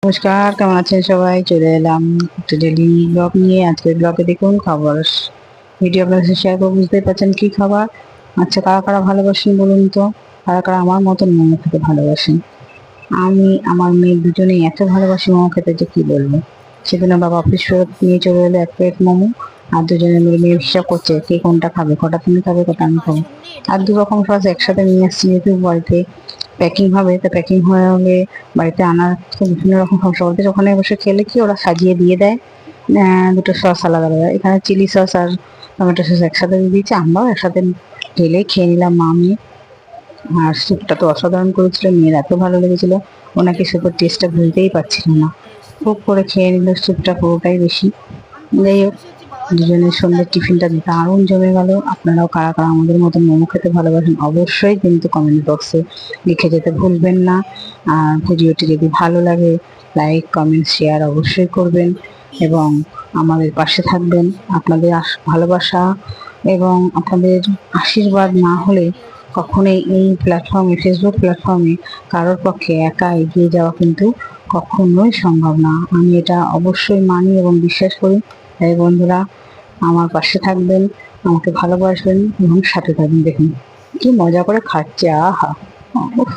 নমস্কার, কেমন আছেন সবাই? চলে এলাম একটা ডেইলি ব্লগ নিয়ে। আজকের ব্লগে দেখুন খাবার ভিডিও আপনাদের সাথে শেয়ার করবো। বুঝতেই পারছেন কি খাবার। আচ্ছা, কারা কারা ভালোবাসেন বলুন তো? কারা কারা আমার মতন মোমো খেতে ভালোবাসেন? আমি আমার মেয়ে দুজনেই এত ভালোবাসি মোমো খেতে যে কি বলবো। সেদিন বাবা অফিস ফেরত নিয়ে চলে এলো এক প্লেট মোমো। আর দুজনে মিলে মেয়ে হিসাব করছে কে কোনটা খাবে, কটা তুমি খাবে কটা আমি খাবো। আর দু রকম সস একসাথে নিয়ে আসছি, যেহেতু বাড়িতে প্যাকিং হবে, তা প্যাকিং হয়ে হলে বাড়িতে আনার তো বিভিন্ন রকম সমস্যা। ওদের ওখানে বসে খেলে কি ওরা সাজিয়ে দিয়ে দেয় দুটো সস আলাদা আলাদা। এখানে চিলি সস আর টমেটো সস একসাথে দিয়ে দিয়েছে, আমরাও একসাথে ঢেলে খেয়ে নিলাম মা মেয়ে। আর স্যুপটা তো অসাধারণ করেছিল, মেয়ের এত ভালো লেগেছিল, ওনাকে স্যুপের টেস্টটা ভুলতেই পারছিল না। খুব করে খেয়ে নিল স্যুপটা পুরোটাই বেশি। যাই হোক, দুজনের সন্ধ্যের টিফিনটা দারুণ জমে গেল। আপনারাও কারা কারা আমাদের মতন মোমো খেতে ভালোবাসেন অবশ্যই কিন্তু কমেন্ট বক্সে লিখে যেতে ভুলবেন না। আর ভিডিওটি যদি ভালো লাগে লাইক কমেন্ট শেয়ার অবশ্যই করবেন এবং আমাদের পাশে থাকবেন। আপনাদের ভালোবাসা এবং আপনাদের আশীর্বাদ না হলে কখনোই এই প্ল্যাটফর্মে, ফেসবুক প্ল্যাটফর্মে কারোর পক্ষে একা এগিয়ে যাওয়া কিন্তু কখনোই সম্ভব না। আমি এটা অবশ্যই মানি এবং বিশ্বাস করি। তাই বন্ধুরা, আমার পাশে থাকবেন, আমাকে ভালোবাসবেন এবং সাথে থাকবেন। দেখুন কি মজা করে খাচ্ছে, আহা! উফ!